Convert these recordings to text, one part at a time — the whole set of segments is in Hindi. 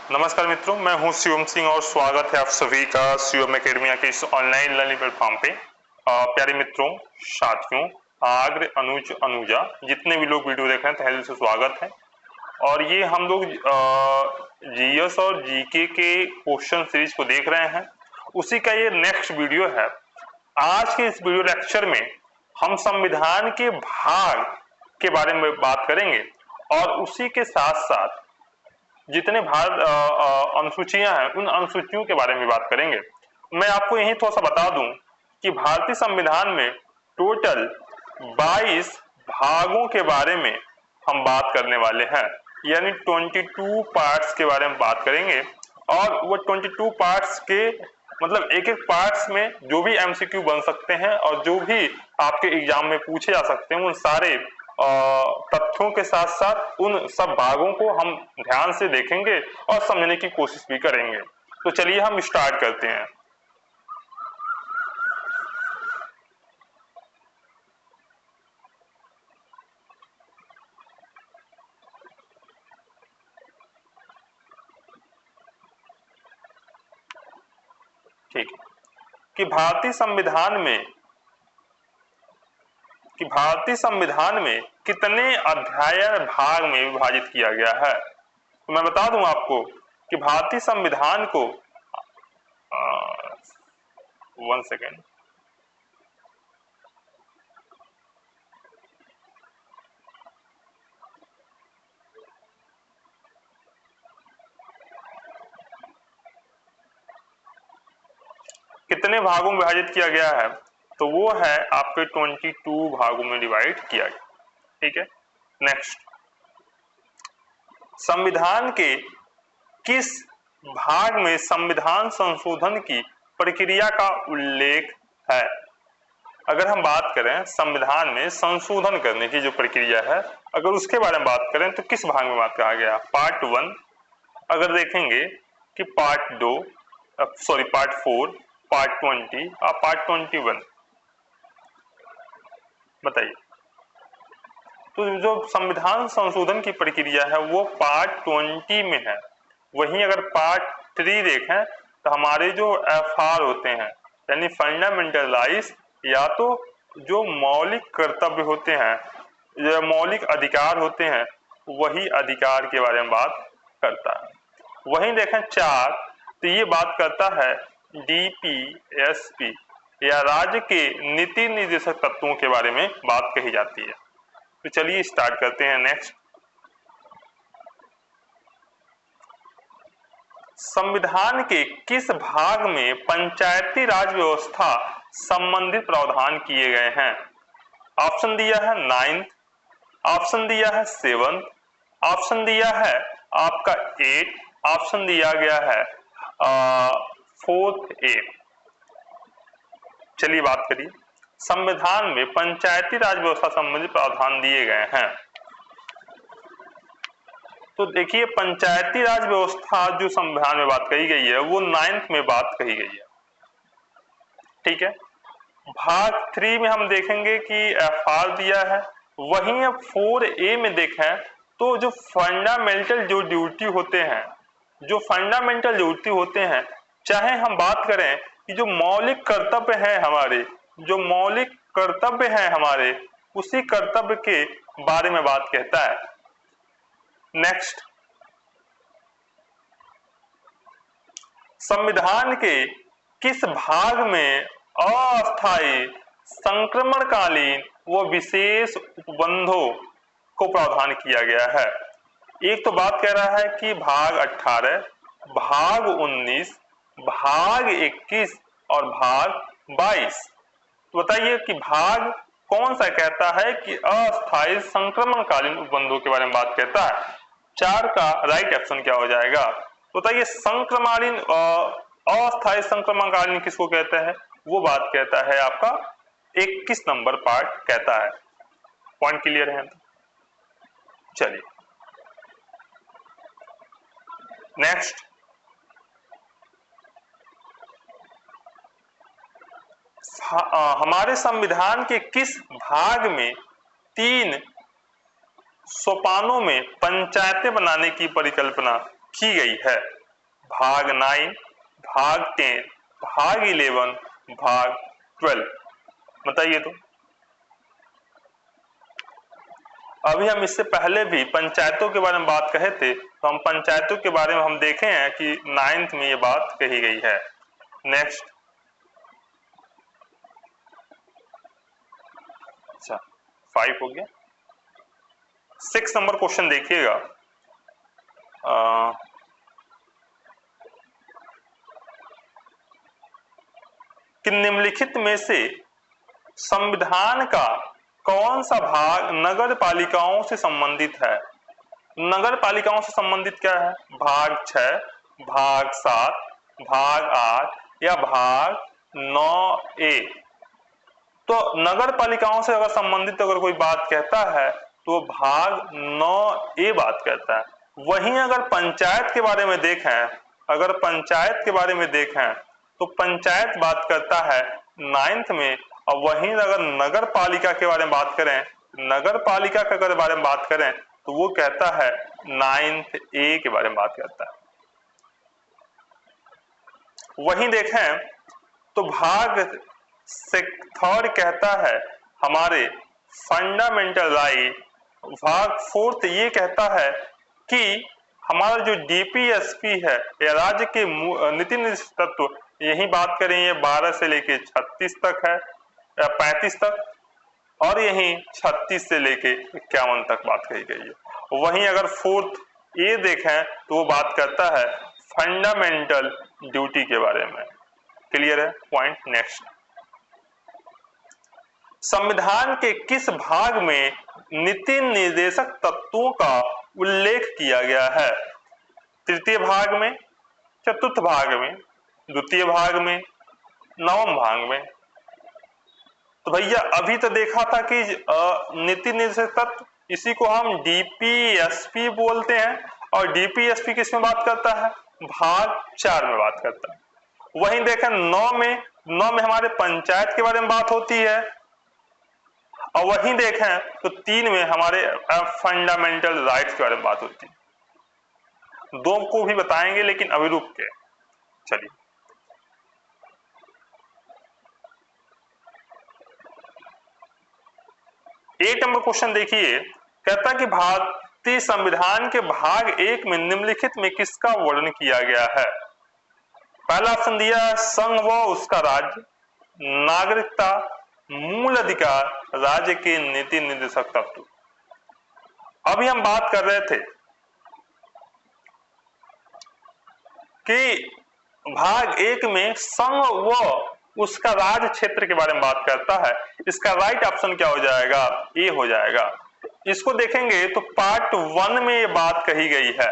नमस्कार मित्रों, मैं हूं शिवम सिंह और स्वागत है आप सभी का शिवम एकेडमिया के इस ऑनलाइन लर्निंग प्लेटफॉर्म पे। प्यारे मित्रों, साथियों, आग्र, अनुज, अनुजा, जितने भी लोग वीडियो देख रहे हैं तहे दिल से स्वागत है। और ये हम लोग जीएस और जीके के क्वेश्चन सीरीज को देख रहे हैं, उसी का ये नेक्स्ट वीडियो है। आज के इस वीडियो लेक्चर में हम संविधान के भाग के बारे में बात करेंगे और उसी के साथ साथ जितने भारत अनुसूचियां हैं उन अनुसूचियों के बारे में बात करेंगे। मैं आपको यही थोड़ा सा बता दूं कि भारतीय संविधान में टोटल 22 भागों के बारे में हम बात करने वाले हैं, यानी 22 पार्ट्स के बारे में बात करेंगे। और वो 22 पार्ट्स के मतलब एक एक पार्ट्स में जो भी एमसीक्यू बन सकते हैं और जो भी आपके एग्जाम में पूछे जा सकते हैं, उन सारे तथ्यों के साथ साथ उन सब भागों को हम ध्यान से देखेंगे और समझने की कोशिश भी करेंगे। तो चलिए हम स्टार्ट करते हैं। ठीक है कि भारतीय संविधान में कितने अध्याय भाग में विभाजित किया गया है। तो मैं बता दूं आपको कि भारतीय संविधान को 1 सेकेंड, कितने भागों में विभाजित किया गया है, तो वो है आपके 22 भागों में डिवाइड किया गया। ठीक है, नेक्स्ट, संविधान के किस भाग में संविधान संशोधन की प्रक्रिया का उल्लेख है। अगर हम बात करें संविधान में संशोधन करने की जो प्रक्रिया है, अगर उसके बारे में बात करें तो किस भाग में बात कहा गया। पार्ट 1, अगर देखेंगे कि पार्ट 2, पार्ट 4, पार्ट 20 और पार्ट 21, बताइए। तो जो संविधान संशोधन की प्रक्रिया है वो पार्ट 20 में है। वहीं अगर पार्ट 3 देखें तो हमारे जो एफआर होते हैं, यानी फंडामेंटल राइट्स, या तो जो मौलिक कर्तव्य होते हैं या मौलिक अधिकार होते हैं, वही अधिकार के बारे में बात करता है। वहीं देखें 4, तो ये बात करता है डीपीएसपी या राज्य के नीति निर्देशक तत्वों के बारे में बात कही जाती है। तो चलिए स्टार्ट करते हैं। नेक्स्ट, संविधान के किस भाग में पंचायती राज व्यवस्था संबंधित प्रावधान किए गए हैं। ऑप्शन दिया है 9th, ऑप्शन दिया है 7th, ऑप्शन दिया है आपका 8, ऑप्शन दिया गया है 4th A। चलिए बात करिए, संविधान में पंचायती राज व्यवस्था संबंधी प्रावधान दिए गए हैं। तो देखिए, पंचायती राज व्यवस्था जो संविधान में बात कही गई है वो 9th में बात कही गई है। ठीक है, भाग 3 में हम देखेंगे कि एफआर दिया है। वहीं 4A में देखें तो जो फंडामेंटल ड्यूटी होते हैं, चाहे हम बात करें कि जो मौलिक कर्तव्य है हमारे, उसी कर्तव्य के बारे में बात कहता है। नेक्स्ट, संविधान के किस भाग में अस्थायी संक्रमणकालीन व विशेष उपबंधों को प्रावधान किया गया है। एक तो बात कह रहा है कि भाग 18, भाग 19, भाग 21 और भाग 22। तो बताइए कि भाग कौन सा कहता है कि अस्थायी संक्रमणकालीन उपबंधों के बारे में बात कहता है। 4 का राइट ऑप्शन क्या हो जाएगा। बताइए, अस्थायी संक्रमणकालीन किसको कहते हैं। वो बात कहता है आपका 21 नंबर पार्ट कहता है। पॉइंट क्लियर है। चलिए नेक्स्ट, हमारे संविधान के किस भाग में 3 सोपानों में पंचायतें बनाने की परिकल्पना की गई है। भाग 9, भाग 10, भाग 11, भाग 12। बताइए तो। अभी हम इससे पहले भी पंचायतों के बारे में बात कहे थे, तो हम पंचायतों के बारे में हम देखे हैं कि 9th में ये बात कही गई है। नेक्स्ट, अच्छा 5 हो गया। 6 नंबर क्वेश्चन देखिएगा। कि निम्नलिखित में से संविधान का कौन सा भाग नगर पालिकाओं से संबंधित है? नगर पालिकाओं से संबंधित क्या है? भाग 6, भाग 7, भाग 8 या भाग 9A। तो नगर पालिकाओं से अगर संबंधित अगर कोई बात कहता है तो भाग 9A बात कहता है। वहीं अगर पंचायत के बारे में देखें, अगर पंचायत के बारे में देखें तो पंचायत बात करता है 9th में, और वहीं अगर नगर पालिका के बारे में बात करें, नगर पालिका के अगर बारे में बात करें तो वो कहता है 9A के बारे में बात करता है। वहीं देखें तो भाग 3rd कहता है हमारे फंडामेंटल राइट। भाग 4th ये कहता है कि हमारा जो डीपीएसपी है या राज्य के नीति निर्देशक तत्व, यही बात करें ये 12 से लेके 36 तक है या 35 तक, और यही 36 से लेके 51 तक बात कही गई है। वहीं अगर 4th ये देखें तो वो बात करता है फंडामेंटल ड्यूटी के बारे में। क्लियर है पॉइंट? नेक्स्ट, संविधान के किस भाग में नीति निर्देशक तत्वों का उल्लेख किया गया है? तृतीय भाग में, चतुर्थ भाग में, द्वितीय भाग में, नवम भाग में? तो भैया अभी तो देखा था कि नीति निर्देशक तत्व, इसी को हम डीपीएसपी बोलते हैं, और डीपीएसपी किस में बात करता है? भाग 4 में बात करता है। वहीं देखें 9 में हमारे पंचायत के बारे में बात होती है, और वहीं देखें तो 3 में हमारे फंडामेंटल राइट्स के बारे में बात होती है। 2 को भी बताएंगे लेकिन अभी रुक के। चलिए, एक नंबर क्वेश्चन देखिए। कहता है कि भारतीय संविधान के भाग 1 में निम्नलिखित में किसका वर्णन किया गया है? पहला ऑप्शन दिया है संघ व उसका राज्य, नागरिकता, मूल अधिकार, राज्य के नीति निर्देशक तत्व। अभी हम बात कर रहे थे कि भाग 1 में संघ व उसका राज्य क्षेत्र के बारे में बात करता है। इसका राइट ऑप्शन क्या हो जाएगा? ए हो जाएगा। इसको देखेंगे तो पार्ट 1 में ये बात कही गई है।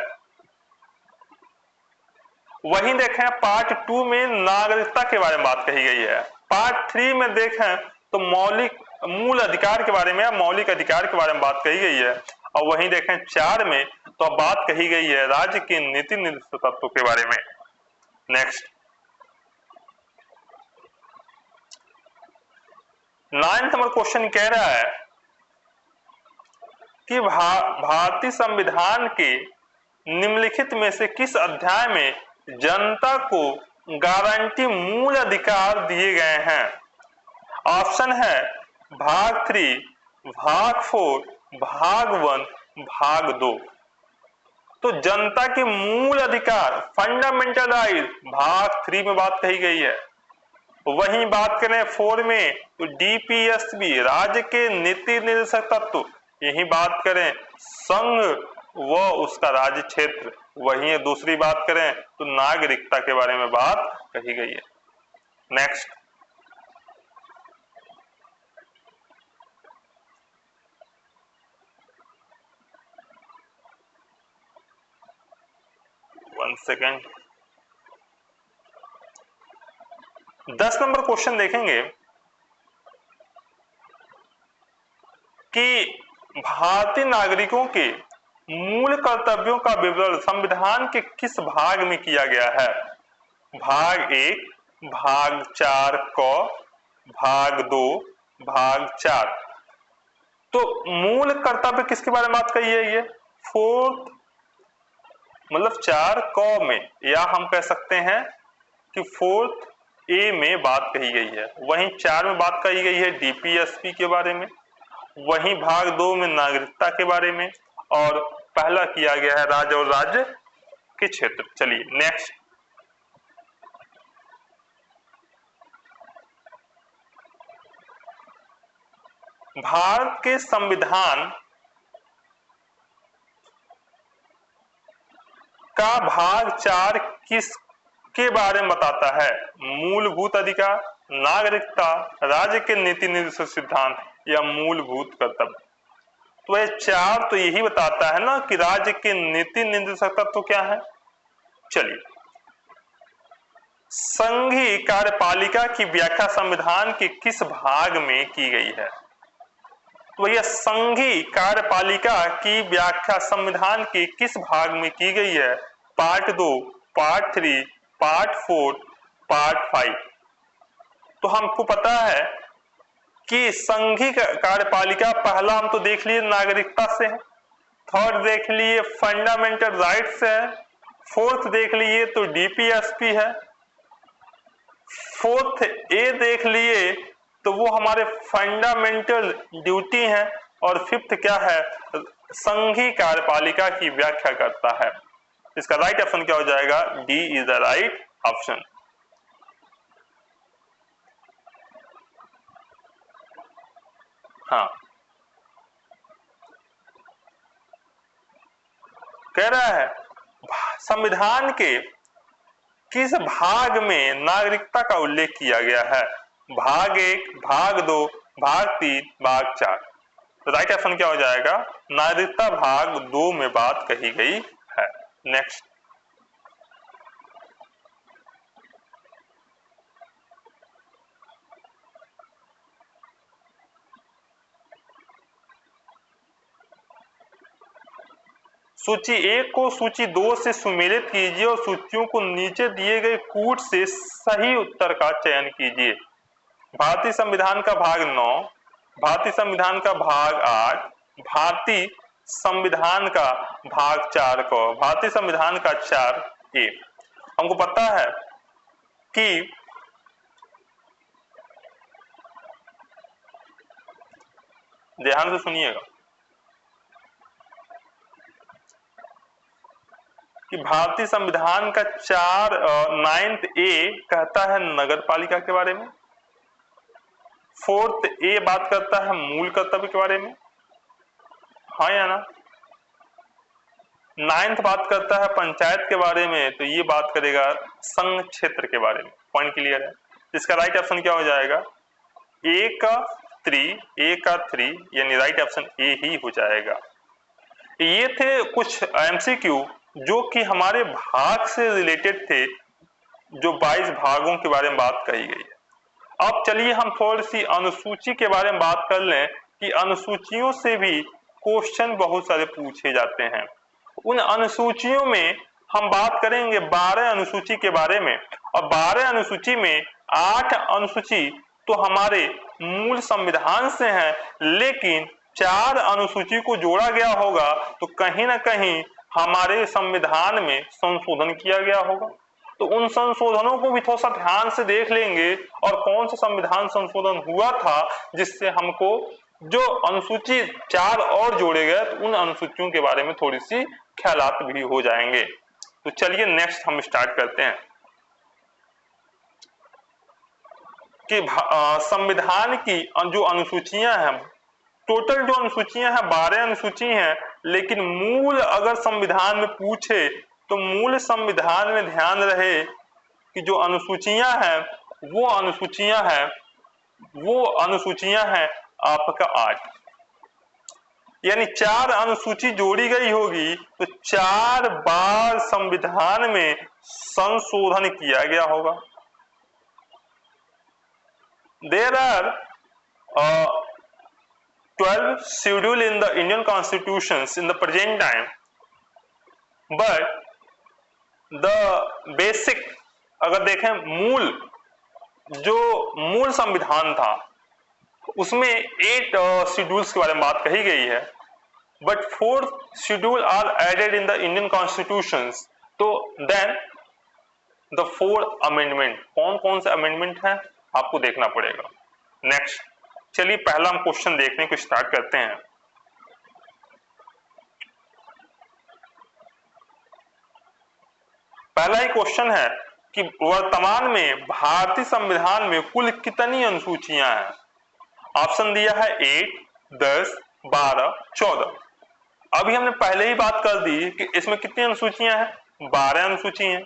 वहीं देखें पार्ट 2 में नागरिकता के बारे में बात कही गई है। पार्ट 3 में देखें तो मूल अधिकार के बारे में या मौलिक अधिकार के बारे में बात कही गई है, और वहीं देखें 4 में तो अब बात कही गई है राज्य के नीति निर्देशक तत्वों के बारे में। नेक्स्ट, 9th नंबर क्वेश्चन कह रहा है कि भारतीय संविधान के निम्नलिखित में से किस अध्याय में जनता को गारंटी मूल अधिकार दिए गए हैं? ऑप्शन है भाग 3, भाग 4, भाग 1, भाग 2। तो जनता के मूल अधिकार फंडामेंटल राइट भाग 3 में बात कही गई है। वहीं बात करें 4 में तो डीपीएसबी राज्य के नीति निर्देशक तत्व, यही बात करें संघ व उसका राज्य क्षेत्र। वहीं दूसरी बात करें तो नागरिकता के बारे में बात कही गई है। Next, one second, 10 number question देखेंगे कि भारतीय नागरिकों के मूल कर्तव्यों का विवरण संविधान के किस भाग में किया गया है? भाग 1, भाग 4 क, भाग 2, भाग 4। तो मूल कर्तव्य किसके बारे में बात कही है? ये 4th मतलब 4 क में, या हम कह सकते हैं कि 4th ए में बात कही गई है। वहीं 4 में बात कही गई है डीपीएसपी के बारे में, वहीं भाग 2 में नागरिकता के बारे में, और पहला किया गया है राज्य और राज्य के क्षेत्र। चलिए नेक्स्ट। भारत के संविधान का भाग 4 किस के बारे में बताता है? मूलभूत अधिकार, नागरिकता, राज्य के नीति निर्देशक सिद्धांत या मूलभूत कर्तव्य। तो ये 4 तो यही बताता है ना कि राज्य के नीति निर्देशक तत्व क्या है। चलिए, संघीय कार्यपालिका की व्याख्या संविधान के किस भाग में की गई है? तो यह संघीय कार्यपालिका की व्याख्या संविधान के किस भाग में की गई है? Part 2, part 3, part 4, part 5। तो हमको पता है कि संघीय कार्यपालिका पहला हम तो देख लिए नागरिकता से है, थर्ड देख लिए फंडामेंटल राइट से है, फोर्थ देख लिए तो डीपीएसपी है, फोर्थ ए देख लिए तो वो हमारे फंडामेंटल ड्यूटी है, और फिफ्थ क्या है? संघीय कार्यपालिका की व्याख्या करता है। इसका राइट ऑप्शन क्या हो जाएगा? D is the right option. हाँ, कह रहा है संविधान के किस भाग में नागरिकता का उल्लेख किया गया है? भाग 1, भाग 2, भाग 3, भाग 4। तो राइट ऑप्शन क्या हो जाएगा? नागरिकता भाग 2 में बात कही गई है। नेक्स्ट। सूची 1 को सूची 2 से सुमेलित कीजिए और सूचियों को नीचे दिए गए कूट से सही उत्तर का चयन कीजिए। भारतीय संविधान का भाग 9, भारतीय संविधान का भाग 8, भारतीय संविधान का भाग 4 को, भारतीय संविधान का 4A। हमको पता है कि ध्यान से सुनिएगा कि भारतीय संविधान का 9th ए कहता है नगर पालिका के बारे में, 4th ए बात करता है मूल कर्तव्य के बारे में, हाँ या ना। 9th बात करता है पंचायत के बारे में, तो ये बात करेगा संघ क्षेत्र के बारे में। पॉइंट क्लियर है? इसका राइट ऑप्शन क्या हो जाएगा? ए का 3 यानी राइट ऑप्शन ए ही हो जाएगा। ये थे कुछ एमसीक्यू जो कि हमारे भाग से रिलेटेड थे, जो 22 भागों के बारे में बात कही गई है। अब चलिए हम थोड़ी सी अनुसूची के बारे में बात कर लें कि अनुसूचियों से भी क्वेश्चन बहुत सारे पूछे जाते हैं। उन अनुसूचियों में हम बात करेंगे 12 अनुसूची के बारे में, और 12 अनुसूची में 8 अनुसूची तो हमारे मूल संविधान से है, लेकिन 4 अनुसूची को जोड़ा गया होगा तो कहीं ना कहीं हमारे संविधान में संशोधन किया गया होगा। तो उन संशोधनों को भी थोड़ा सा ध्यान से देख लेंगे, और कौन सा संविधान संशोधन हुआ था जिससे हमको जो अनुसूची 4 और जोड़े गए, तो उन अनुसूचियों के बारे में थोड़ी सी ख्यालात भी हो जाएंगे। तो चलिए नेक्स्ट हम स्टार्ट करते हैं कि संविधान की जो अनुसूचियां हैं, टोटल जो अनुसूचियां हैं 12 अनुसूची हैं, लेकिन मूल अगर संविधान में पूछे तो मूल संविधान में ध्यान रहे कि जो अनुसूचियां हैं वो अनुसूचियां हैं आपका 8, यानी 4 अनुसूची जोड़ी गई होगी तो 4 बार संविधान में संशोधन किया गया होगा। There are 12 schedule in the Indian constitutions in the present time, but the basic अगर देखें मूल संविधान था उसमें 8 शेड्यूल्स के बारे में बात कही गई है, but fourth schedule are added in the Indian constitutions. तो then the four amendment, कौन कौन से अमेंडमेंट है आपको देखना पड़ेगा। नेक्स्ट, चलिए पहला हम क्वेश्चन देखने को स्टार्ट करते हैं। पहला ही क्वेश्चन है कि वर्तमान में भारतीय संविधान में कुल कितनी अनुसूचियां हैं। ऑप्शन दिया है 8, 10, 12, 14। अभी हमने पहले ही बात कर दी कि इसमें कितनी अनुसूचियां हैं, 12 अनुसूची हैं।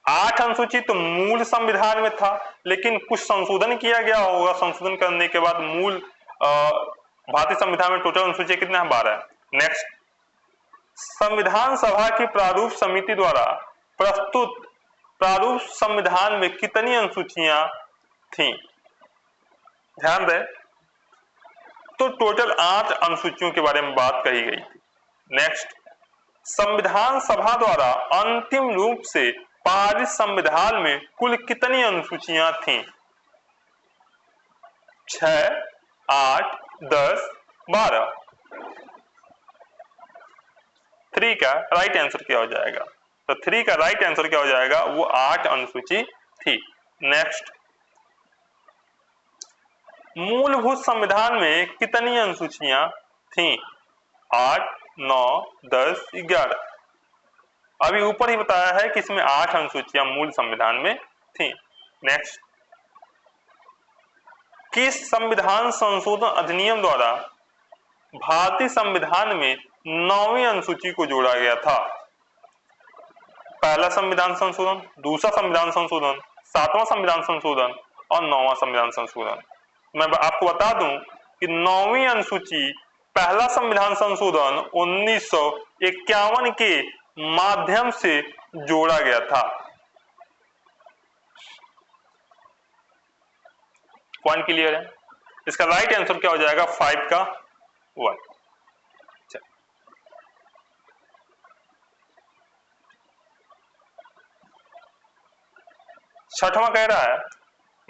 8 अनुसूची तो मूल संविधान में था, लेकिन कुछ संशोधन किया गया होगा, संशोधन करने के बाद मूल भारतीय संविधान में टोटल अनुसूचियां कितने हैं, 12। नेक्स्ट, संविधान सभा की प्रारूप समिति द्वारा प्रस्तुत प्रारूप संविधान में कितनी अनुसूचियां थी। ध्यान दें तो टोटल 8 अनुसूचियों के बारे में बात कही गई थी। नेक्स्ट, संविधान सभा द्वारा अंतिम रूप से पारित संविधान में कुल कितनी अनुसूचियां थीं। 6, 8, 10, 12। 3 का राइट आंसर क्या हो जाएगा, तो 3 का राइट आंसर क्या हो जाएगा, वो 8 अनुसूची थी। नेक्स्ट, मूलभूत संविधान में कितनी अनुसूचियां थीं। 8, 9, 10, 11। अभी ऊपर ही बताया है कि इसमें 8 अनुसूचियां मूल संविधान में थीं। नेक्स्ट, किस संविधान संशोधन अधिनियम द्वारा भारतीय संविधान में 9वीं अनुसूची को जोड़ा गया था। पहला संविधान संशोधन, दूसरा संविधान संशोधन, 7वां संविधान संशोधन और 9वां संविधान संशोधन। मैं आपको बता दूं कि 9वीं अनुसूची पहला संविधान संशोधन 1951 के माध्यम से जोड़ा गया था। पॉइंट क्लियर है। इसका राइट आंसर क्या हो जाएगा, 5 का 1। छठवां कह रहा है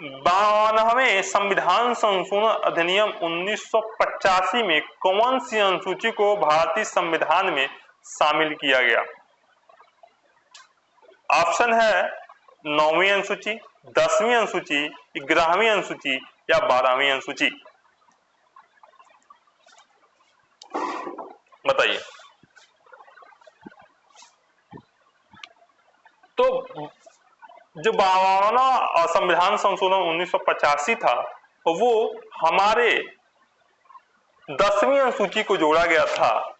52वें संविधान संशोधन अधिनियम 1985 में कौन सी अनुसूची को भारतीय संविधान में शामिल किया गया। ऑप्शन है 9वीं अनुसूची, 10वीं अनुसूची, 11वीं अनुसूची या 12वीं अनुसूची। बताइए। तो जो 52वां संविधान संशोधन 1985 था वो हमारे 10वीं अनुसूची को जोड़ा गया था,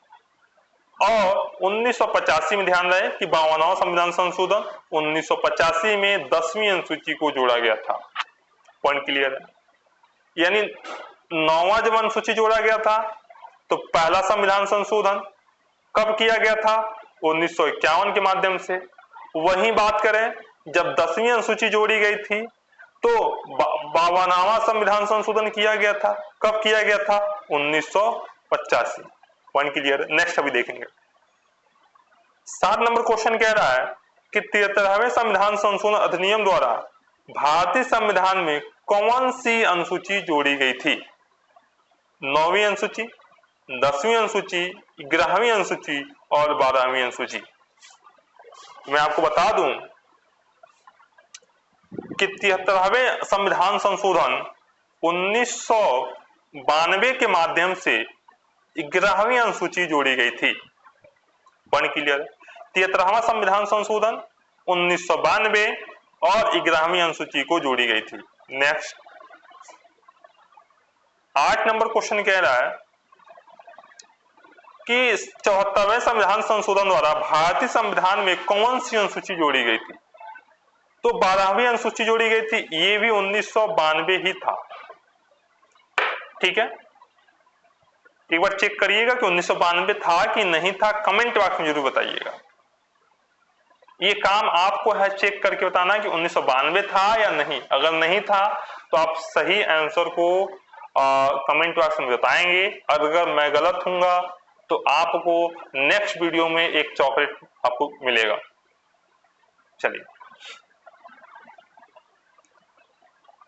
और 1985 में ध्यान रहे कि 52वां संविधान संशोधन 1985 में 10वीं अनुसूची को जोड़ा गया था। पॉइंट क्लियर है। यानी 9वां जब अनुसूची जोड़ा गया था तो पहला संविधान संशोधन कब किया गया था, 1951 के माध्यम से। वहीं बात करें जब 10वीं अनुसूची जोड़ी गई थी तो 52वां संविधान संशोधन किया गया था। कब किया गया था, 1985। पॉइंट क्लियर है। नेक्स्ट अभी देखेंगे। 7 नंबर क्वेश्चन कह रहा है कि 73वें संविधान संशोधन अधिनियम द्वारा भारतीय संविधान में कौन सी अनुसूची जोड़ी गई थी। 9वीं अनुसूची, 10वीं अनुसूची, 11वीं अनुसूची और 12वीं अनुसूची। मैं आपको बता दूं कि 73वें संविधान संशोधन 1992 के माध्यम से 11वीं अनुसूची जोड़ी गई थी। पॉइंट क्लियर है। 73वां संविधान संशोधन 1992 और 11वीं अनुसूची को जोड़ी गई थी। नेक्स्ट, 8 नंबर क्वेश्चन कह रहा है कि 74वें संविधान संशोधन द्वारा भारतीय संविधान में कौन सी अनुसूची जोड़ी गई थी। तो 12वीं अनुसूची जोड़ी गई थी। ये भी 1992 ही था। ठीक है, एक बार चेक करिएगा कि 1992 था कि नहीं था, कमेंट बॉक्स में जरूर बताइएगा। ये काम आपको है चेक करके बताना कि 1992 था या नहीं। अगर नहीं था तो आप सही आंसर को कमेंट बॉक्स में बताएंगे। अगर मैं गलत हूंगा तो आपको नेक्स्ट वीडियो में एक चॉकलेट आपको मिलेगा। चलिए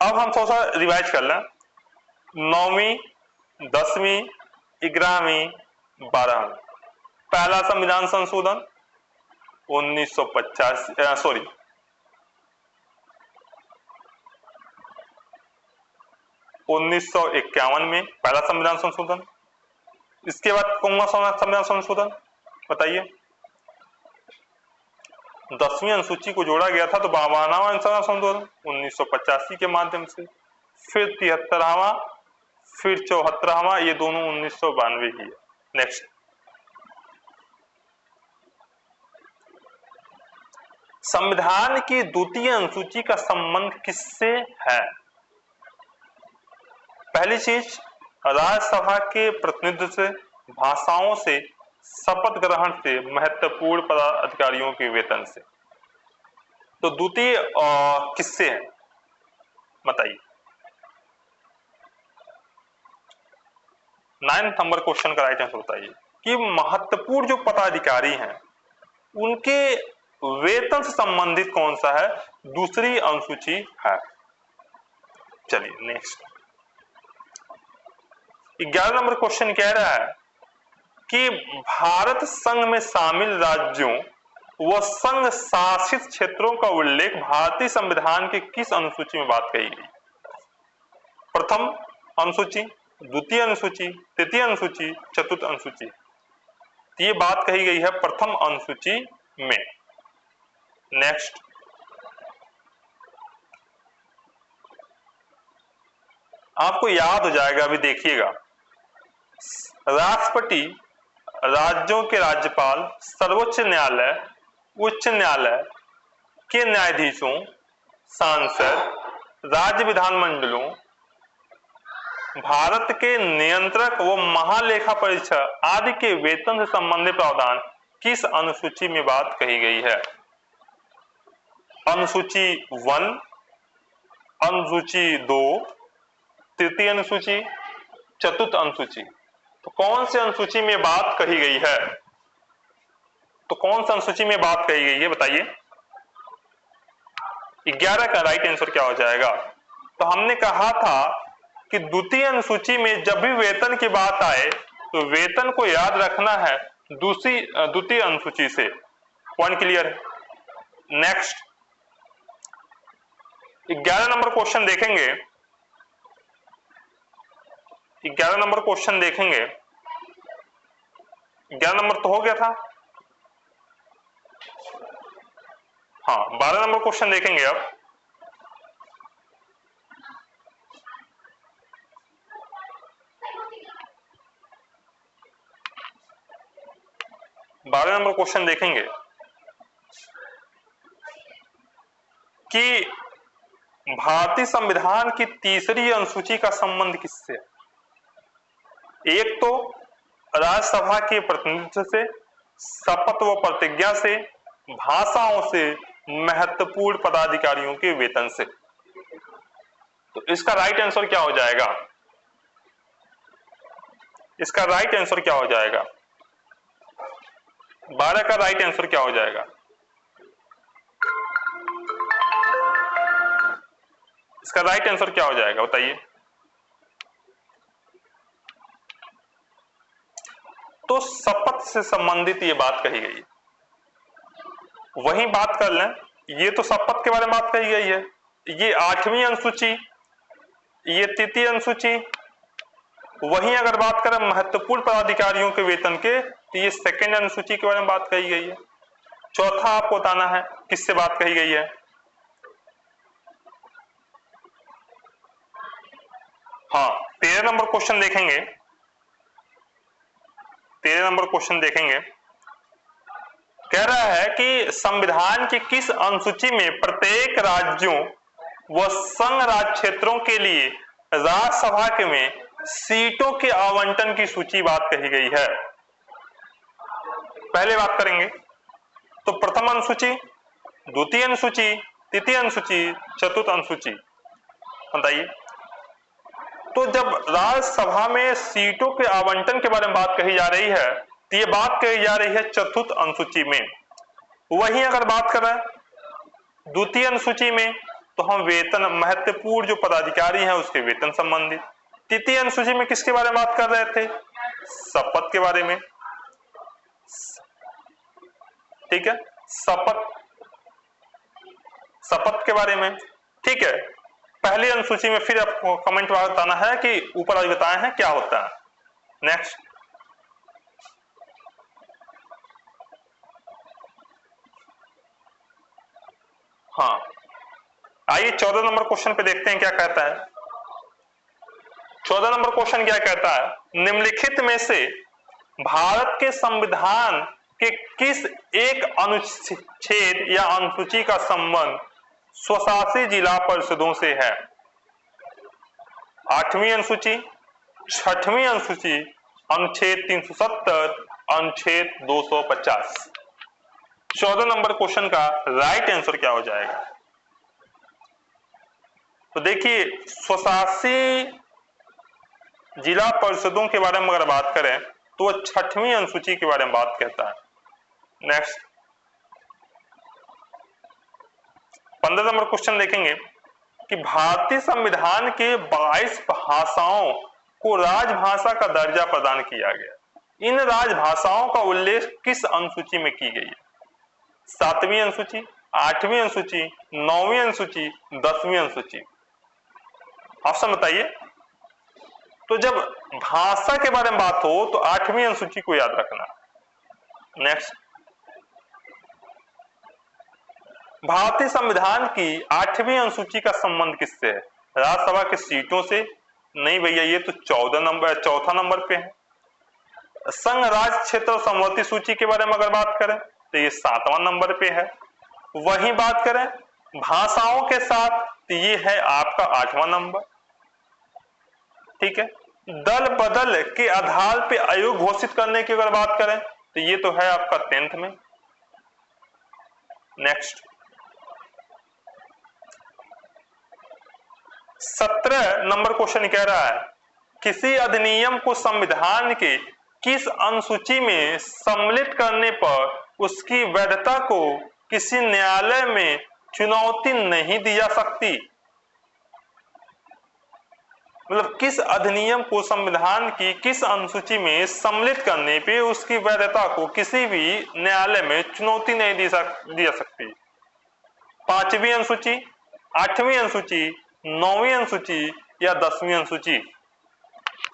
अब हम थोड़ा सा रिवाइज कर लें। 9वीं, 10वीं, 11वीं, 12। पहला संविधान संशोधन 1951 में पहला संविधान संशोधन। इसके बाद कौन सा संविधान संशोधन बताइए? 10वीं अनुसूची को जोड़ा गया था तो 52वां संविधान संशोधन 1985 के माध्यम से, फिर 73वां, फिर 74वां, ये दोनों 1992 की है। नेक्स्ट, संविधान की द्वितीय अनुसूची का संबंध किससे है? पहली चीज, राज्यसभा के प्रतिनिधित्व से, भाषाओं से, शपथ ग्रहण से, महत्वपूर्ण पदाधिकारियों के वेतन से। तो द्वितीय किससे है बताइए? 9 नंबर क्वेश्चन का राइट आंसर बताइए कि महत्वपूर्ण जो पदाधिकारी हैं उनके वेतन से संबंधित कौन सा है? दूसरी अनुसूची है। चलिए नेक्स्ट, 11 नंबर क्वेश्चन कह रहा है कि भारत संघ में शामिल राज्यों व संघ शासित क्षेत्रों का उल्लेख भारतीय संविधान के किस अनुसूची में बात कही गई? प्रथम अनुसूची, द्वितीय अनुसूची, तृतीय अनुसूची, चतुर्थ अनुसूची। ये बात कही गई है प्रथम अनुसूची में। नेक्स्ट, आपको याद हो जाएगा, अभी देखिएगा, राष्ट्रपति, राज्यों के राज्यपाल, सर्वोच्च न्यायालय, उच्च न्यायालय के न्यायाधीशों, सांसद, राज्य विधानमंडलों, भारत के नियंत्रक व महालेखा परीक्षक आदि के वेतन से संबंधित प्रावधान किस अनुसूची में बात कही गई है? अनुसूची 1, अनुसूची 2, तृतीय अनुसूची, चतुर्थ अनुसूची। तो कौन सी अनुसूची में बात कही गई है? तो कौन सी अनुसूची में बात कही गई है बताइए? 11 का राइट आंसर क्या हो जाएगा? तो हमने कहा था कि द्वितीय अनुसूची में जब भी वेतन की बात आए तो वेतन को याद रखना है द्वितीय अनुसूची से। पॉइंट क्लियर है? नेक्स्ट, 11 नंबर क्वेश्चन देखेंगे। 11 नंबर क्वेश्चन देखेंगे। 11 नंबर तो हो गया था। हाँ, 12 नंबर क्वेश्चन देखेंगे अब। बारह नंबर क्वेश्चन देखेंगे कि भारतीय संविधान की तीसरी अनुसूची का संबंध किससे है? एक तो राज्यसभा के प्रतिनिधित्व से, शपथ व प्रतिज्ञा से, भाषाओं से, महत्वपूर्ण पदाधिकारियों के वेतन से। तो इसका राइट आंसर क्या हो जाएगा? इसका राइट आंसर क्या हो जाएगा? 12 का राइट आंसर क्या हो जाएगा? इसका राइट आंसर क्या हो जाएगा बताइए? तो शपथ से संबंधित ये बात कही गई। वही बात कर लें, ये तो शपथ के बारे में बात कही गई है। ये 8वीं अनुसूची, ये तृतीय अनुसूची। वहीं अगर बात करें महत्वपूर्ण पदाधिकारियों के वेतन के, तो ये सेकेंड अनुसूची के बारे में बात कही गई है। चौथा आपको बताना है किससे बात कही गई है। हाँ, 13 नंबर क्वेश्चन देखेंगे। 13 नंबर क्वेश्चन देखेंगे, कह रहा है कि संविधान की किस अनुसूची में प्रत्येक राज्यों व संघ राज्य क्षेत्रों के लिए राज्यसभा के में सीटों के आवंटन की सूची बात कही गई है? पहले बात करेंगे तो प्रथम अनुसूची, द्वितीय अनुसूची, तृतीय अनुसूची, चतुर्थ अनुसूची। बताइए। तो जब राज्यसभा में सीटों के आवंटन के बारे में बात कही जा रही है तो ये बात कही जा रही है चतुर्थ अनुसूची में। वहीं अगर बात करें द्वितीय अनुसूची में तो हम वेतन, महत्वपूर्ण जो पदाधिकारी हैं उसके वेतन संबंधित। तृतीय अनुसूची में किसके बारे में बात कर रहे थे? शपथ के बारे में, ठीक है, शपथ, शपथ के बारे में, ठीक है। पहली अनुसूची में फिर आपको कमेंट में बताना है कि ऊपर आज बताए हैं क्या होता है। नेक्स्ट, हाँ आइए 14 नंबर क्वेश्चन पे देखते हैं क्या कहता है। 14 नंबर क्वेश्चन क्या कहता है, निम्नलिखित में से भारत के संविधान के किस एक अनुच्छेद या अनुसूची का संबंध स्वशासी जिला परिषदों से है? 8वीं अनुसूची, 6वीं अनुसूची, अनुच्छेद 370, अनुच्छेद 250। 14 नंबर क्वेश्चन का राइट आंसर क्या हो जाएगा? तो देखिए, स्वशासी जिला परिषदों के बारे में अगर बात करें तो वह 6वीं अनुसूची के बारे में बात कहता है। नेक्स्ट, 15 नंबर क्वेश्चन देखेंगे कि भारतीय संविधान के 22 भाषाओं को राजभाषा का दर्जा प्रदान किया गया। इन राजभाषाओं का उल्लेख किस अनुसूची में की गई है? 7वीं अनुसूची, 8वीं अनुसूची, 9वीं अनुसूची, 10वीं अनुसूची। ऑप्शन बताइए। तो जब भाषा के बारे में बात हो तो 8वीं अनुसूची को याद रखना। नेक्स्ट, भारतीय संविधान की 8वीं अनुसूची का संबंध किससे है? राज्यसभा की सीटों से? नहीं भैया, ये तो 4था नंबर पे है। संघ राज्य क्षेत्र और समवर्ती सूची के बारे में अगर बात करें तो ये 7वां नंबर पे है। वही बात करें भाषाओं के साथ तो ये है आपका 8वां नंबर, ठीक है। दल बदल के आधार पे आयोग घोषित करने की अगर बात करें तो ये तो है आपका 10th में। नेक्स्ट, 17 नंबर क्वेश्चन कह रहा है किसी अधिनियम को संविधान के किस अनुसूची में सम्मिलित करने पर उसकी वैधता को किसी न्यायालय में चुनौती नहीं दी जा सकती? मतलब किस अधिनियम को संविधान की किस अनुसूची में सम्मिलित करने पे उसकी वैधता को किसी भी न्यायालय में चुनौती नहीं दी जा सकती? 5वीं अनुसूची, 8वीं अनुसूची, 9वीं अनुसूची या 10वीं अनुसूची?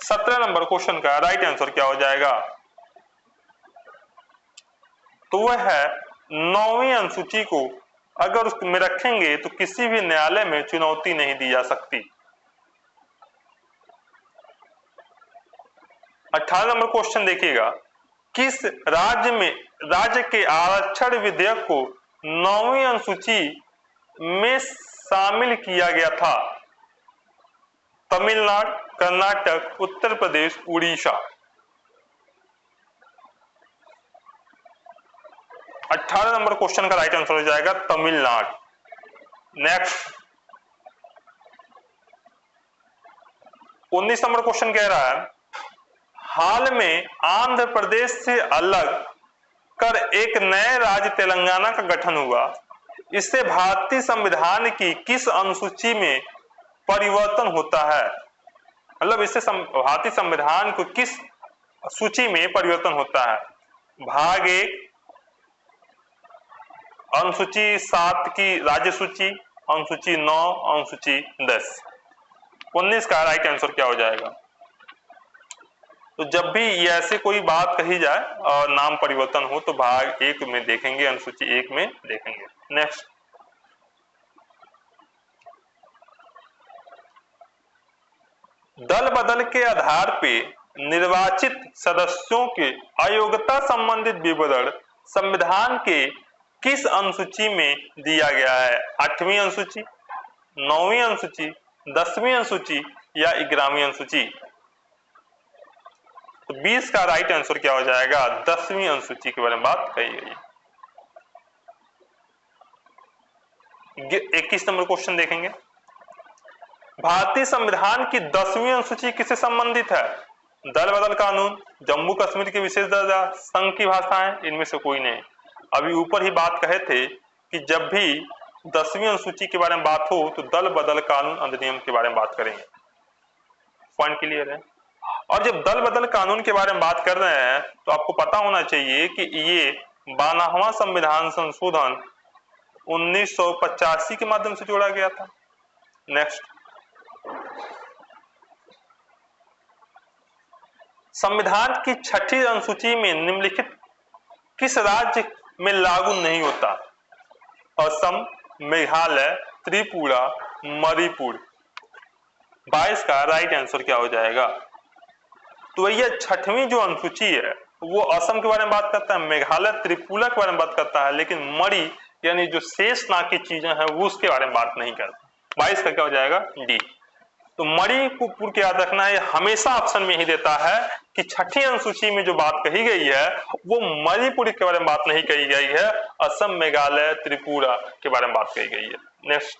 17 नंबर क्वेश्चन का राइट आंसर क्या हो जाएगा? तो वह है 9वीं अनुसूची को अगर उसमें रखेंगे तो किसी भी न्यायालय में चुनौती नहीं दी जा सकती। 18 नंबर क्वेश्चन देखिएगा, किस राज्य के आरक्षण विधेयक को 9वीं अनुसूची में शामिल किया गया था? तमिलनाडु, कर्नाटक, उत्तर प्रदेश, उड़ीसा। 18 नंबर क्वेश्चन का राइट आंसर हो जाएगा तमिलनाडु। नेक्स्ट, 19 नंबर क्वेश्चन कह रहा है हाल में आंध्र प्रदेश से अलग कर एक नए राज्य तेलंगाना का गठन हुआ। इससे भारतीय संविधान की किस अनुसूची में परिवर्तन होता है? मतलब इससे भारतीय संविधान को किस सूची में परिवर्तन होता है? भाग 1 अनुसूची 7 की राज्य सूची, अनुसूची 9, अनुसूची 10। 19 का राइट आंसर क्या हो जाएगा? तो जब भी ये ऐसे कोई बात कही जाए और नाम परिवर्तन हो तो भाग 1 में देखेंगे, अनुसूची 1 में देखेंगे। नेक्स्ट, दल बदल के आधार पे निर्वाचित सदस्यों के अयोग्यता संबंधित विवरण संविधान के किस अनुसूची में दिया गया है? 8वीं अनुसूची, 9वीं अनुसूची, 10वीं अनुसूची या 11वीं अनुसूची? तो 20 का राइट आंसर क्या हो जाएगा? 10वीं अनुसूची के बारे में बात कही गई है। 21 नंबर क्वेश्चन देखेंगे, भारतीय संविधान की 10वीं अनुसूची किससे संबंधित है? दल बदल कानून, जम्मू कश्मीर के विशेष दर्जा, संघ की भाषाएं, इनमें से कोई नहीं। अभी ऊपर ही बात कहे थे कि जब भी 10वीं अनुसूची के बारे में बात हो तो दल बदल कानून अधिनियम के बारे में बात करेंगे। पॉइंट क्लियर है? और जब दल बदल कानून के बारे में बात कर रहे हैं तो आपको पता होना चाहिए कि ये 92वां संविधान संशोधन 1985 के माध्यम से जोड़ा गया था। नेक्स्ट, संविधान की 6ठी अनुसूची में निम्नलिखित किस राज्य में लागू नहीं होता? असम, मेघालय, त्रिपुरा, मणिपुर। 22 का राइट आंसर क्या हो जाएगा? तो भैया 6वीं जो अनुसूची है वो असम के बारे में बात करता है, मेघालय, त्रिपुरा के बारे में बात करता है, लेकिन मणि यानी जो शेष नाग की चीजें हैं वो उसके बारे में बात नहीं करता। 22 का क्या हो जाएगा? डी। तो मणिपुर को याद रखना है, हमेशा ऑप्शन में ही देता है कि 6ठी अनुसूची में जो बात कही गई है वो मणिपुर के बारे में बात नहीं कही गई है, असम, मेघालय, त्रिपुरा के बारे में बात कही गई है। नेक्स्ट,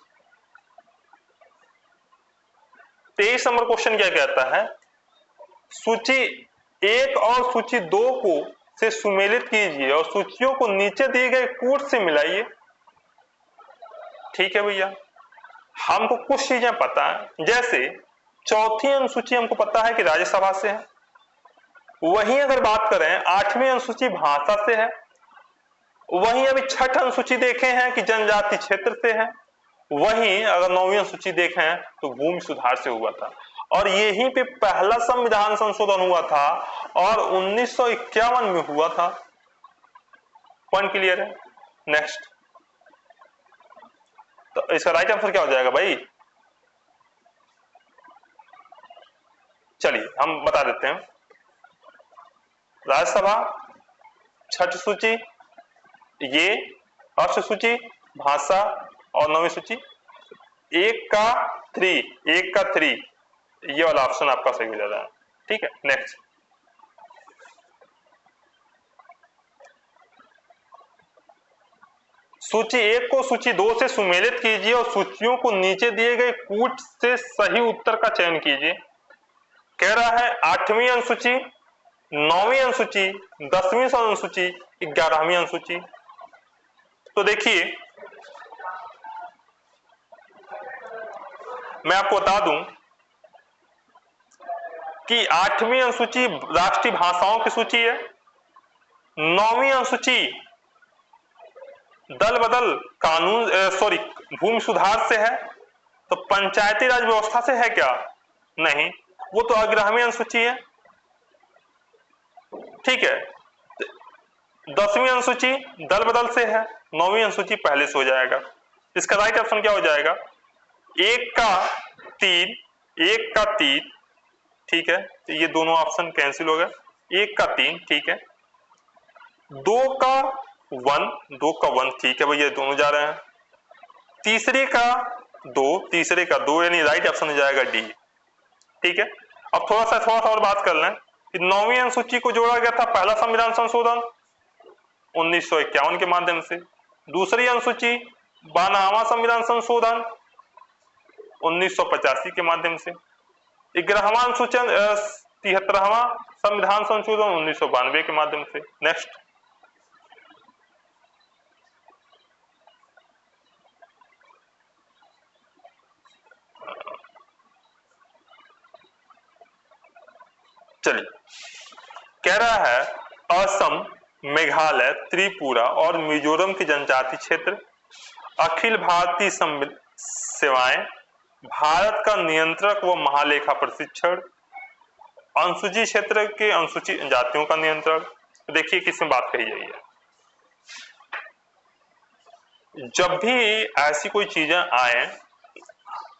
23 नंबर क्वेश्चन क्या कहता है? सूची 1 और सूची 2 को से सुमेलित कीजिए और सूचियों को नीचे दिए गए कूट से मिलाइए। ठीक है भैया, हमको कुछ चीजें पता है, जैसे चौथी अनुसूची हमको पता है कि राज्यसभा से है, वहीं अगर बात करें 8वीं अनुसूची भाषा से है, वहीं अभी 6ठ अनुसूची देखे हैं कि जनजाति क्षेत्र से है, वहीं अगर 9वीं अनुसूची देखें तो भूमि सुधार से हुआ था, और यहीं पे पहला संविधान संशोधन हुआ था और 1951 में हुआ था। पॉइंट क्लियर है? नेक्स्ट, तो इसका राइट आंसर क्या हो जाएगा भाई? चलिए हम बता देते हैं। राज्यसभा, 6ठी सूची, ये 8वीं सूची भाषा और 9वीं सूची। 1 का 3 ये वाला ऑप्शन आपका सही हो जाता है। ठीक है, नेक्स्ट, सूची 1 को सूची 2 से सुमेलित कीजिए और सूचियों को नीचे दिए गए कूट से सही उत्तर का चयन कीजिए। कह रहा है 8वीं अनुसूची, 9वीं अनुसूची, 10वीं अनुसूची, 11वीं अनुसूची। तो देखिए मैं आपको बता दूं कि 8वीं अनुसूची राष्ट्रीय भाषाओं की सूची है, 9वीं अनुसूची दल बदल कानून भूमि सुधार से है, तो पंचायती राज व्यवस्था से है क्या? नहीं, वो तो 11वीं अनुसूची है। ठीक है, 10वीं अनुसूची दल बदल से है, 9वीं अनुसूची पहले से हो जाएगा। इसका राइट ऑप्शन क्या हो जाएगा? 1 का 3, ठीक है, तो ये दोनों ऑप्शन कैंसिल हो गए। 1 का 3, ठीक है, 2 का 1, ठीक है भैया, दोनों जा रहे हैं। तीसरे का 2 यानी राइट ऑप्शन हो जाएगा डी। ठीक है, अब थोड़ा सा और बात कर लें कि 9वीं अनुसूची को जोड़ा गया था पहला संविधान संशोधन 1951 के माध्यम से, दूसरी अनुसूची 92वां संविधान संशोधन 1985 के माध्यम से, 11वां अनुसूचन 73वां संविधान संशोधन 1992 के माध्यम से। नेक्स्ट, चलिए, कह रहा है असम, मेघालय, त्रिपुरा और मिजोरम के जनजाति क्षेत्र अखिल भारतीय सेवाएं, भारत का नियंत्रक व महालेखा प्रशिक्षण, अनुसूची क्षेत्र के अनुसूचित जातियों का नियंत्रण। देखिए किसमें बात कही गई है। जब भी ऐसी कोई चीजें आए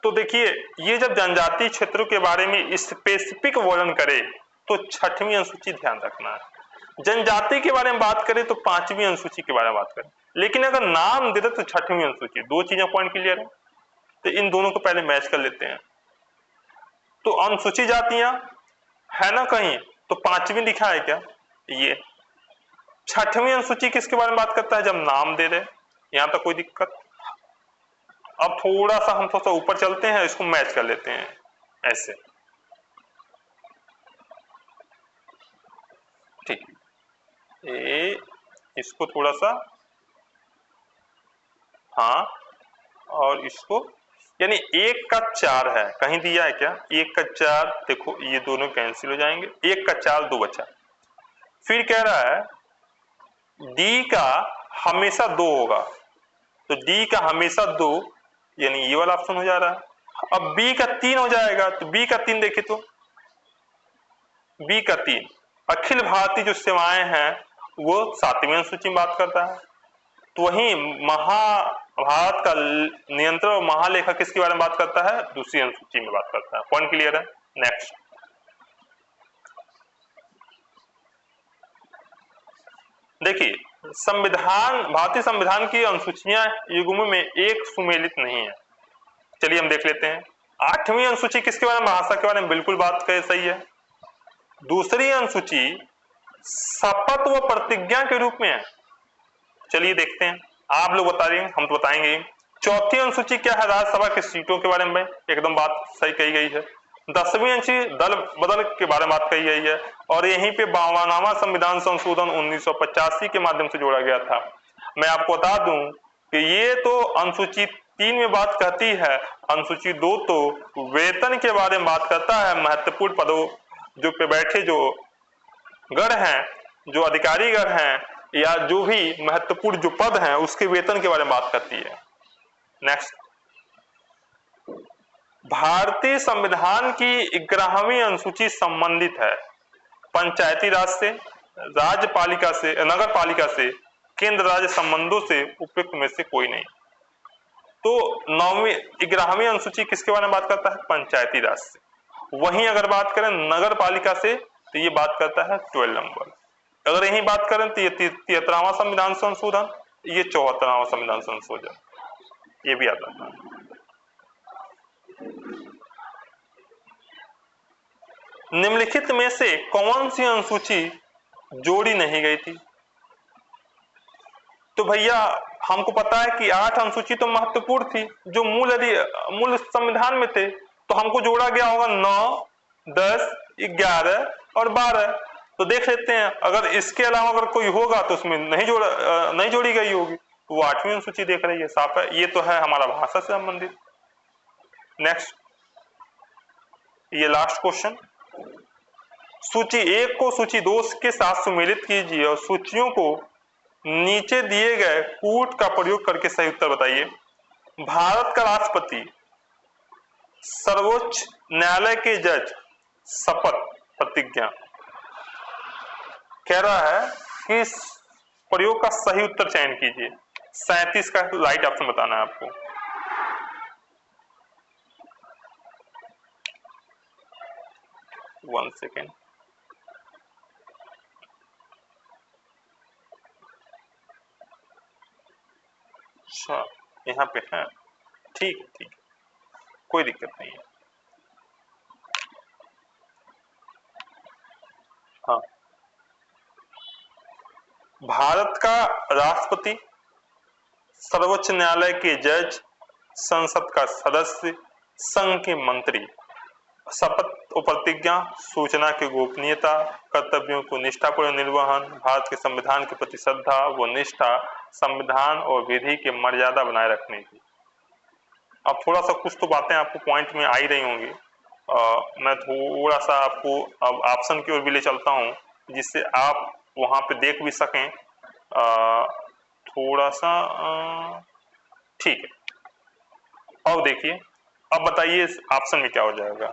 तो देखिए, ये जब जनजातीय क्षेत्रों के बारे में स्पेसिफिक वर्णन करे तो 6वीं अनुसूची ध्यान रखना है। जनजाति के बारे में बात करें तो 5वीं अनुसूची के बारे में बात करें, लेकिन अगर नाम दे दे तो 6वीं अनुसूची। दो चीजें पॉइंट क्लियर है, तो इन दोनों को पहले मैच कर लेते हैं। तो अनुसूची जातियां है ना कहीं, तो 5वीं लिखा है क्या? ये 6वीं अनुसूची किसके बारे में बात करता है? जब नाम दे दे, यहां तक कोई दिक्कत। अब थोड़ा सा हम ऊपर चलते हैं, इसको मैच कर लेते हैं ऐसे। ठीक, इसको थोड़ा सा, हाँ, और इसको यानी 1 का 4 है, कहीं दिया है क्या? 1 का 4, देखो ये दोनों कैंसिल हो जाएंगे, 1 का 4 2 बचा। फिर कह रहा है डी का हमेशा 2 होगा, तो डी का हमेशा 2, यानी ये वाला ऑप्शन हो जा रहा है। अब बी का 3 हो जाएगा, तो बी का 3 देखे तो बी का 3 अखिल भारतीय जो सेवाएं हैं वो 7वीं अनुसूची में बात करता है। तो वहीं महाभारत का नियंत्रण और महालेखा किसके बारे में बात करता है? दूसरी अनुसूची में बात करता है। पॉइंट क्लियर है? नेक्स्ट, देखिए संविधान, भारतीय संविधान की अनुसूचियां युग्म में एक सुमेलित नहीं है। चलिए हम देख लेते हैं। 8वीं अनुसूची किसके बारे में? भाषा के बारे में बिल्कुल बात करे, सही है। दूसरी अनुसूची शपथ व प्रतिज्ञा के रूप में है। चलिए देखते हैं, आप लोग बता रहे हैं, हम तो बताएंगे। चौथी अनुसूची क्या है? राज्यसभा की सीटों के बारे में एकदम बात सही कही गई है। 10वीं अनुसूची दल बदल के बारे में बात कही गई है, और यहीं पे 52वां संविधान संशोधन 1985 के माध्यम से जोड़ा गया था। मैं आपको बता दूं कि ये तो अनुसूची 3 में बात कहती है, अनुसूची 2 तो वेतन के बारे में बात करता है। महत्वपूर्ण पदों जो पे बैठे जो गण हैं, जो अधिकारी गण हैं, या जो भी महत्वपूर्ण जो पद हैं उसके वेतन के बारे में बात करती है। नेक्स्ट, भारतीय संविधान की 11वीं अनुसूची संबंधित है पंचायती राज से, राज्यपालिका से, नगर पालिका से, केंद्र राज्य संबंधों से उपयुक्त में से कोई नहीं। तो 11वीं अनुसूची किसके बारे में बात करता है? पंचायती राज से। वहीं अगर बात करें नगर पालिका से तो ये बात करता है 12 नंबर। अगर यही बात करें तो ये 73वां संविधान संशोधन, ये 74वां संविधान संशोधन, ये भी आता है। निम्नलिखित में से कौन सी अनुसूची जोड़ी नहीं गई थी? तो भैया हमको पता है कि 8 अनुसूची तो महत्वपूर्ण थी जो मूल संविधान में थे, तो हमको जोड़ा गया होगा 9, 10, 11 और 12। तो देख लेते हैं, अगर इसके अलावा अगर कोई होगा तो उसमें नहीं जोड़ी गई होगी, तो वो 8वीं अनुसूची देख रही है, साफ है। ये तो है हमारा भाषा से संबंधित। नेक्स्ट, ये लास्ट क्वेश्चन, सूची 1 को सूची 2 के साथ सुमेलित कीजिए और सूचियों को नीचे दिए गए कूट का प्रयोग करके सही उत्तर बताइए। भारत का राष्ट्रपति सर्वोच्च न्यायालय के जज शपथ प्रतिज्ञा, कह रहा है कि इस प्रयोग का सही उत्तर चयन कीजिए। 37 का राइट ऑप्शन बताना है आपको। वन सेकेंड, अच्छा यहाँ पे है, ठीक है, कोई दिक्कत नहीं है। हाँ, भारत का राष्ट्रपति, सर्वोच्च न्यायालय के जज, संसद का सदस्य, संघ के मंत्री, शपथ और प्रतिज्ञा, सूचना की गोपनीयता, कर्तव्यों को निष्ठापूर्ण निर्वहन, भारत के संविधान के प्रति श्रद्धा व निष्ठा, संविधान और विधि की मर्यादा बनाए रखने की। अब थोड़ा सा कुछ तो बातें आपको पॉइंट में आ ही रही होंगी। मैं थोड़ा सा आपको अब ऑप्शन की ओर भी ले चलता हूं, जिससे आप वहां पे देख भी सकें। थोड़ा सा ठीक है, अब देखिए, अब बताइए इस ऑप्शन में क्या हो जाएगा।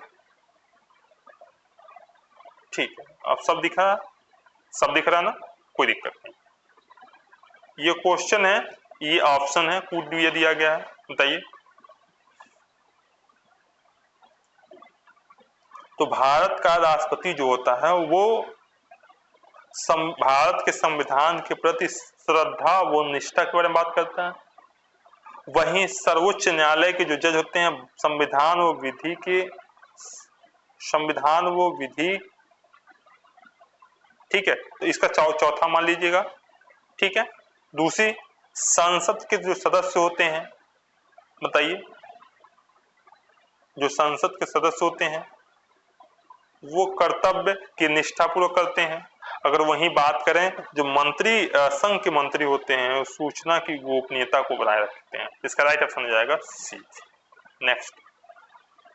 ठीक है, अब सब दिख रहा ना, कोई दिक्कत नहीं। ये क्वेश्चन है, ये ऑप्शन है, कूट भी दिया गया है, बताइए। तो भारत का राष्ट्रपति जो होता है वो भारत के संविधान के प्रति श्रद्धा व निष्ठा के बारे में बात करता है। वहीं सर्वोच्च न्यायालय के जो जज होते हैं संविधान व विधि, ठीक है, तो इसका चौथा मान लीजिएगा, ठीक है। दूसरी, संसद के जो सदस्य होते हैं, बताइए, जो संसद के सदस्य होते हैं वो कर्तव्य की निष्ठापूर्वक करते हैं। अगर वहीं बात करें जो मंत्री, संघ के मंत्री होते हैं, सूचना की गोपनीयता को बनाए रखते हैं। इसका राइट ऑप्शन हो जाएगा सी। नेक्स्ट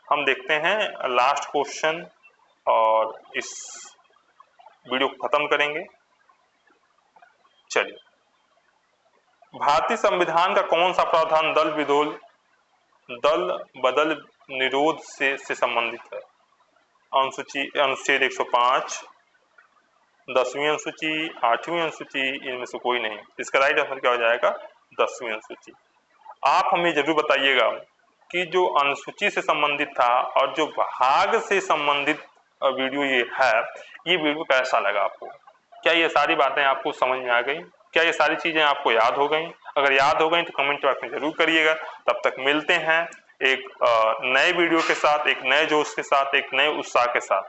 हम देखते हैं लास्ट क्वेश्चन और इस वीडियो को खत्म करेंगे। चलिए, भारतीय संविधान का कौन सा प्रावधान दल बदल निरोध से संबंधित है? अनुच्छेद 105, 10वीं अनुसूची, 8वीं अनुसूची, इनमें से कोई नहीं। इसका राइट आंसर क्या हो जाएगा? 10वीं अनुसूची। आप हमें जरूर बताइएगा कि जो अनुसूची से संबंधित था और जो भाग से संबंधित वीडियो ये है, ये वीडियो कैसा लगा आपको? क्या ये सारी बातें आपको समझ में आ गई? क्या ये सारी चीजें आपको याद हो गई? अगर याद हो गई तो कमेंट बॉक्स में जरूर करिएगा। तब तक मिलते हैं एक नए वीडियो के साथ, एक नए जोश के साथ, एक नए उत्साह के साथ।